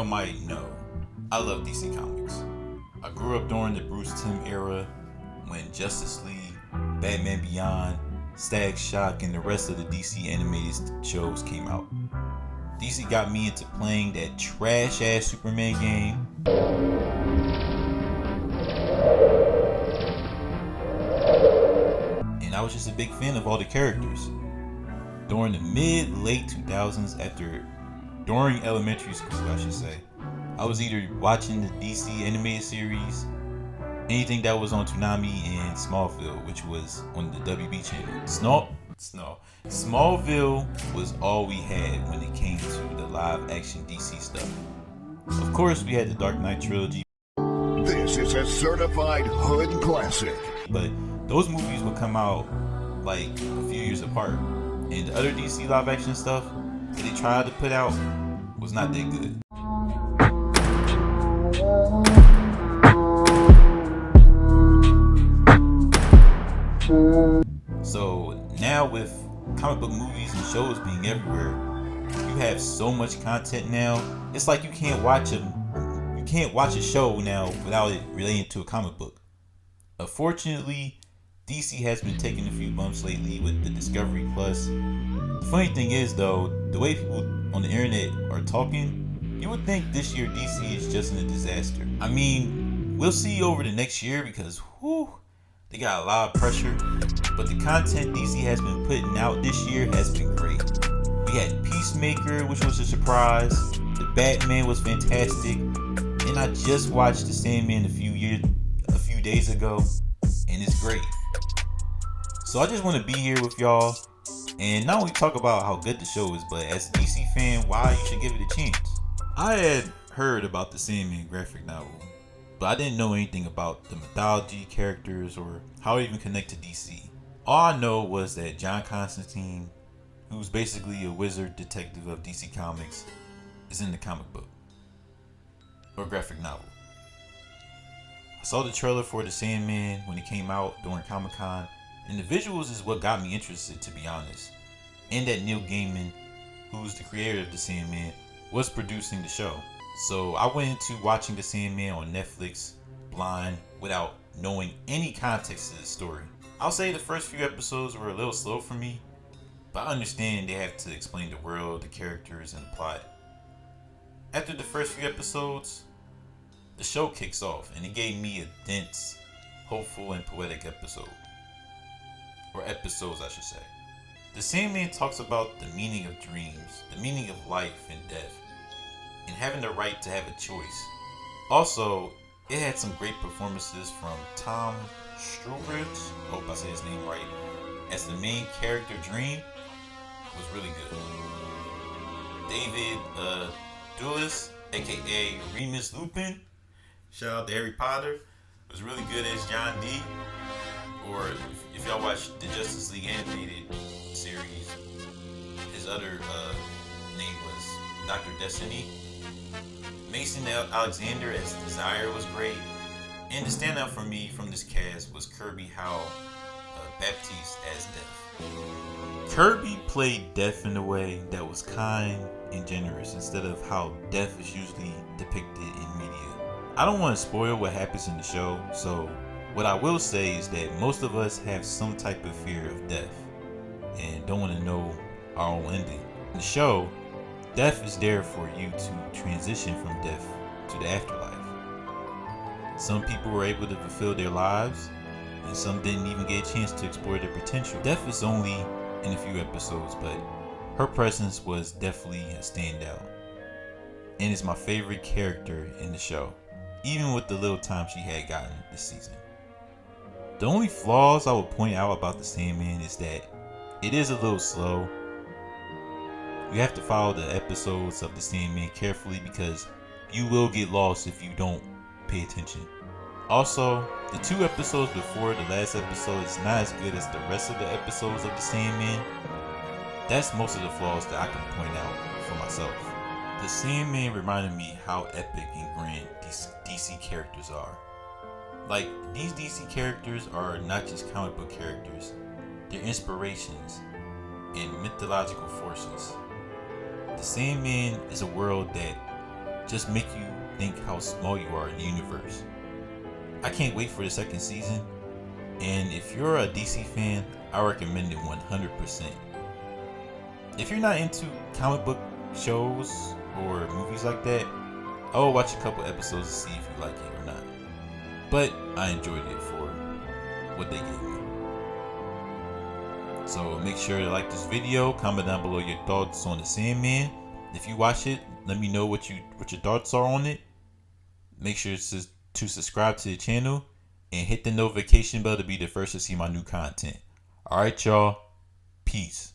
might know, I love DC Comics. I grew up during the Bruce Timm era when Justice League, Batman Beyond, Static Shock, and the rest of the DC animated shows came out. DC got me into playing that trash ass Superman game. And I was just a big fan of all the characters. During the mid-late 2000s, during elementary school, I should say, I was either watching the DC animated series, anything that was on Toonami, and Smallville, which was on the WB channel. Smallville was all we had when it came to the live action DC stuff. Of course, we had the Dark Knight trilogy. This is a certified hood classic. But those movies would come out like a few years apart. And the other DC live action stuff that they tried to put out was not that good. So now with comic book movies and shows being everywhere, you have so much content now. It's like you can't watch a show now without it relating to a comic book. Unfortunately, DC has been taking a few bumps lately with the Discovery Plus. The funny thing is though, the way people on the internet are talking, you would think this year DC is just in a disaster. I mean, we'll see over the next year because they got a lot of pressure. But the content DC has been putting out this year has been great. We had Peacemaker, which was a surprise. The Batman was fantastic. And I just watched the Sandman a few days ago, and it's great. So I just want to be here with y'all and not only talk about how good the show is, but as a DC fan, why you should give it a chance. I had heard about the Sandman graphic novel, but I didn't know anything about the mythology, characters, or how it even connect to DC. All I know was that John Constantine, who's basically a wizard detective of DC Comics, is in the comic book or graphic novel. I saw the trailer for the Sandman when it came out during Comic-Con, and the visuals is what got me interested, to be honest. And that Neil Gaiman, who's the creator of the Sandman, was producing the show. So I went into watching the Sandman on Netflix blind without knowing any context to the story. I'll say the first few episodes were a little slow for me, but I understand they have to explain the world, the characters, and the plot. After the first few episodes, the show kicks off, and it gave me a dense, hopeful, and poetic episode. Or episodes, I should say. The Sandman talks about the meaning of dreams, the meaning of life and death, and having the right to have a choice. Also, it had some great performances from Tom Struhridge, I hope I say his name right, as the main character Dream. Was really good. David Doulis, aka Remus Lupin, shout out to Harry Potter, was really good as John D. Or if y'all watch the Justice League animated series, his other name was Dr. Destiny. Mason Alexander as Desire was great. And the standout for me from this cast was Kirby Howe Baptiste as Death. Kirby played Death in a way that was kind and generous instead of how Death is usually depicted in media. I don't want to spoil what happens in the show, so what I will say is that most of us have some type of fear of death and don't want to know our own ending. In the show, death is there for you to transition from death to the afterlife. Some people were able to fulfill their lives, and some didn't even get a chance to explore their potential. Death is only in a few episodes, but her presence was definitely a standout, and is my favorite character in the show, even with the little time she had gotten this season. The only flaws I would point out about the Sandman is that it is a little slow. You have to follow the episodes of the Sandman carefully because you will get lost if you don't pay attention. Also, the 2 episodes before the last episode is not as good as the rest of the episodes of the Sandman. That's most of the flaws that I can point out for myself. The Sandman reminded me how epic and grand these DC characters are. Like, these DC characters are not just comic book characters, they're inspirations and mythological forces. The Sandman is a world that just make you think how small you are in the universe. I can't wait for the second season, and if you're a DC fan, I recommend it 100%. If you're not into comic book shows or movies like that, I will watch a couple episodes to see if you like it or not. But I enjoyed it for what they gave me. So make sure to like this video, comment down below your thoughts on the Sandman. If you watch it, let me know what your thoughts are on it. Make sure to subscribe to the channel and hit the notification bell to be the first to see my new content. Alright y'all, peace.